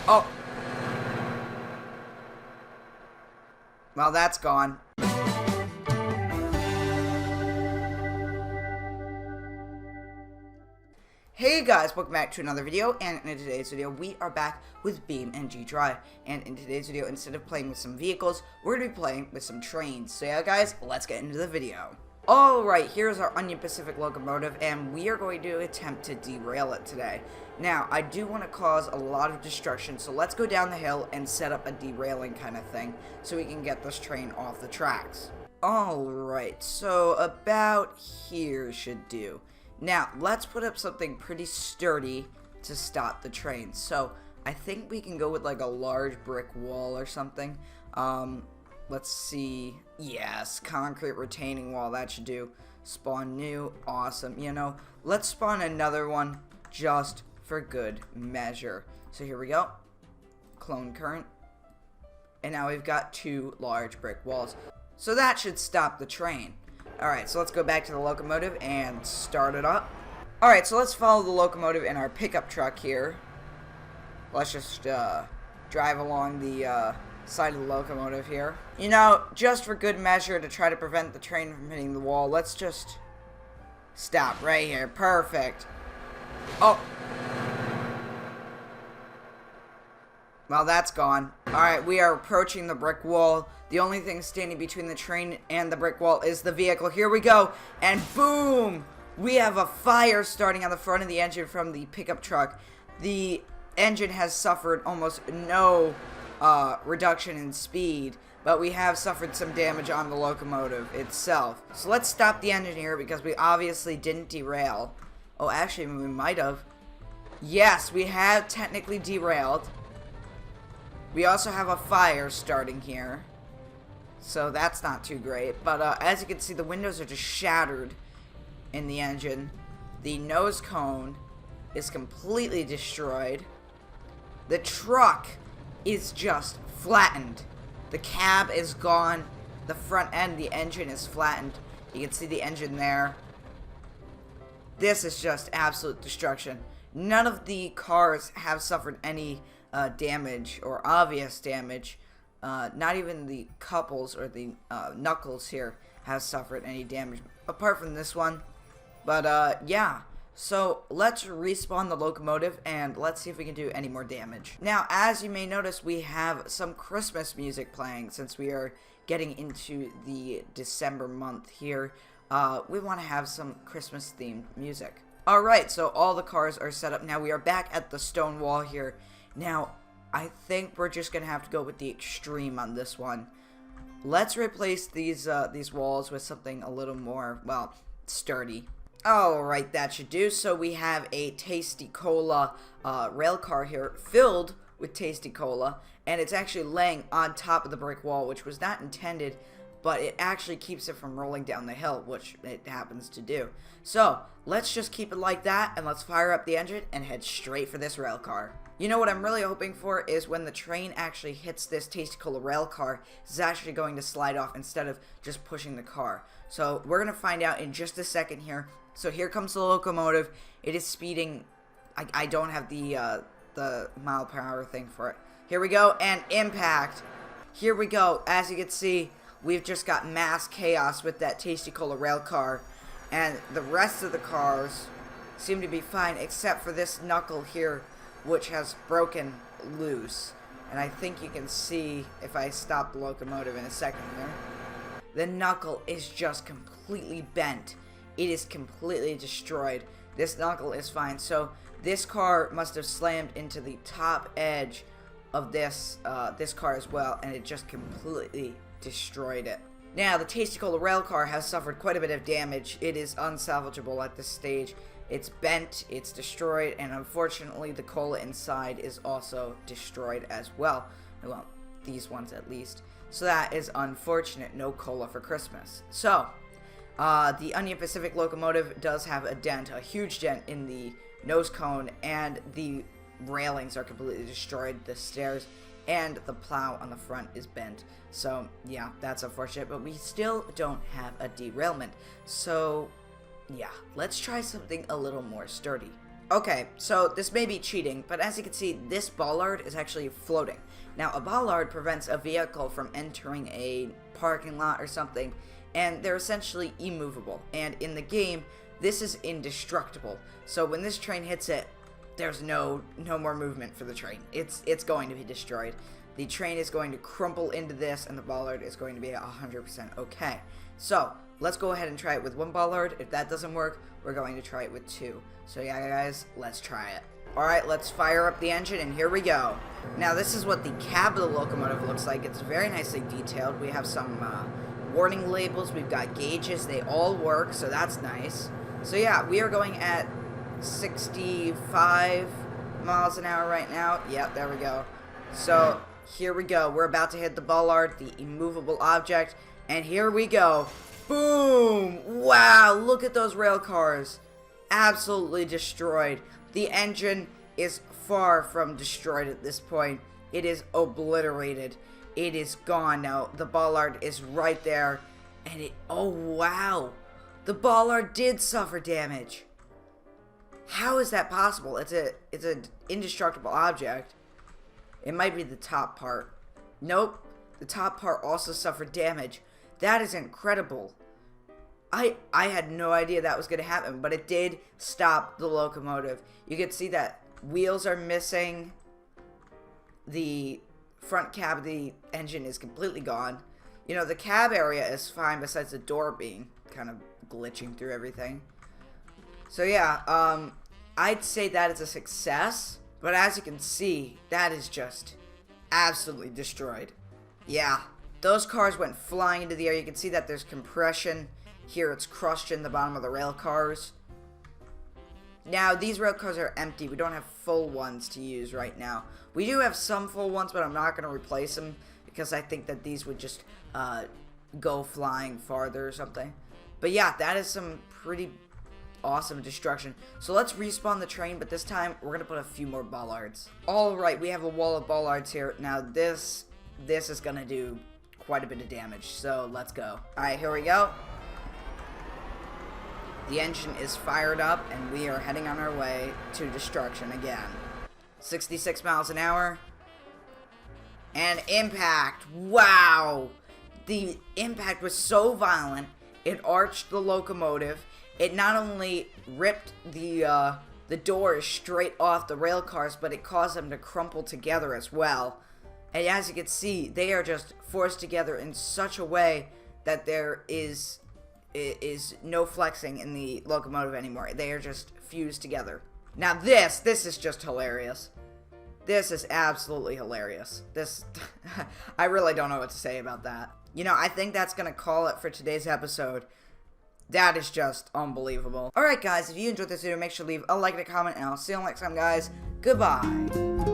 Oh. Well, that's gone. Hey guys, welcome back to another video, and in today's video we are back with BeamNG.Drive, and in today's video, instead of playing with some vehicles, we're going to be playing with some trains. So yeah guys, let's get into the video. Alright, here's our Union Pacific locomotive, and we are going to attempt to derail it today. Now, I do want to cause a lot of destruction, so let's go down the hill and set up a derailing kind of thing, so we can get this train off the tracks. Alright, so about here should do. Now, let's put up something pretty sturdy to stop the train. So, I think we can go with like a large brick wall or something. Let's see. Yes, concrete retaining wall, that should do. Spawn new, awesome. You know, let's spawn another one just for good measure. So here we go. Clone current. And now we've got two large brick walls. So that should stop the train. Alright, so let's go back to the locomotive and start it up. Alright, so let's follow the locomotive in our pickup truck here. Let's just drive along the side of the locomotive here. You know, just for good measure to try to prevent the train from hitting the wall, let's just stop right here. Perfect. Oh. Well, that's gone. Alright, we are approaching the brick wall. The only thing standing between the train and the brick wall is the vehicle. Here we go. And boom! We have a fire starting on the front of the engine from the pickup truck. The engine has suffered almost no reduction in speed, but we have suffered some damage on the locomotive itself. So let's stop the engine here because we obviously didn't derail. Oh, actually, we might have. Yes, we have technically derailed. We also have a fire starting here, so that's not too great. But as you can see, the windows are just shattered in the engine. The nose cone is completely destroyed. The truck is just flattened. The cab is gone. The front end, the engine is flattened. You can see the engine there. This is just absolute destruction. None of the cars have suffered any damage or obvious damage. Not even the couples or the knuckles here have suffered any damage apart from this one. But yeah, so let's respawn the locomotive and let's see if we can do any more damage. Now, as you may notice, we have some Christmas music playing since we are getting into the December month here. We want to have some Christmas themed music. Alright, so all the cars are set up. Now we are back at the stone wall here. Now, I think we're just going to have to go with the extreme on this one. Let's replace these walls with something a little more, well, sturdy. Alright, that should do. So we have a Tasty Cola rail car here filled with Tasty Cola, and it's actually laying on top of the brick wall, which was not intended, but it actually keeps it from rolling down the hill, which it happens to do. So, let's just keep it like that, and let's fire up the engine and head straight for this rail car. You know what I'm really hoping for is when the train actually hits this Tasty Cola rail car, it's actually going to slide off instead of just pushing the car. So, we're going to find out in just a second here. So, here comes the locomotive. It is speeding. I don't have the mile per hour thing for it. Here we go, and impact. Here we go. As you can see, we've just got mass chaos with that Tasty Cola rail car, and the rest of the cars seem to be fine except for this knuckle here, which has broken loose. And I think you can see if I stop the locomotive in a second there. The knuckle is just completely bent. It is completely destroyed. This knuckle is fine. So this car must have slammed into the top edge of this car as well, and it just completely destroyed it. Now, the Tasty Cola rail car has suffered quite a bit of damage. It is unsalvageable at this stage. It's bent, it's destroyed, and unfortunately the cola inside is also destroyed as well. Well, these ones at least. So that is unfortunate. No cola for Christmas. So, the Union Pacific locomotive does have a dent, a huge dent in the nose cone, and the railings are completely destroyed. The stairs and the plow on the front is bent. So, yeah, that's unfortunate, but we still don't have a derailment. So, yeah, let's try something a little more sturdy. Okay, so this may be cheating, but as you can see, this bollard is actually floating. Now, a bollard prevents a vehicle from entering a parking lot or something, and they're essentially immovable. And in the game, this is indestructible. So when this train hits it, there's no more movement for the train. It's going to be destroyed. The train is going to crumple into this, and the bollard is going to be 100% okay. So let's go ahead and try it with one bollard. If that doesn't work, we're going to try it with two. So yeah, guys, let's try it. Alright, let's fire up the engine, and here we go. Now, this is what the cab of the locomotive looks like. It's very nicely detailed. We have some warning labels. We've got gauges. They all work, so that's nice. So yeah, we are going at 65 miles an hour right now. Yep, there we go. So here we go. We're about to hit the bollard, the immovable object, and here we go. Boom! Wow, look at those rail cars. Absolutely destroyed. The engine is far from destroyed at this point. It is obliterated. It is gone now. The bollard is right there. And oh wow. The bollard did suffer damage. How is that possible? It's an indestructible object. It might be the top part. Nope. The top part also suffered damage. That is incredible. I had no idea that was going to happen, but it did stop the locomotive. You can see that wheels are missing. The front cab of the engine is completely gone. You know, the cab area is fine besides the door being kind of glitching through everything. So yeah, I'd say that is a success, but as you can see, that is just absolutely destroyed. Yeah, those cars went flying into the air. You can see that there's compression. Here it's crushed in the bottom of the rail cars. Now, these rail cars are empty. We don't have full ones to use right now. We do have some full ones, but I'm not going to replace them because I think that these would just go flying farther or something. But yeah, that is some pretty awesome destruction. So let's respawn the train, but this time we're going to put a few more bollards. Alright, we have a wall of bollards here. Now, this is going to do quite a bit of damage, so let's go. Alright, here we go. The engine is fired up, and we are heading on our way to destruction again. 66 miles an hour. And impact. Wow! The impact was so violent, it arched the locomotive. It not only ripped the doors straight off the rail cars, but it caused them to crumple together as well. And as you can see, they are just forced together in such a way that there is no flexing in the locomotive anymore. They are just fused together. Now this is just hilarious. This is absolutely hilarious. I really don't know what to say about that. You know, I think that's gonna call it for today's episode. That is just unbelievable. Alright guys, if you enjoyed this video, make sure to leave a like and a comment, and I'll see you next time, guys. Goodbye.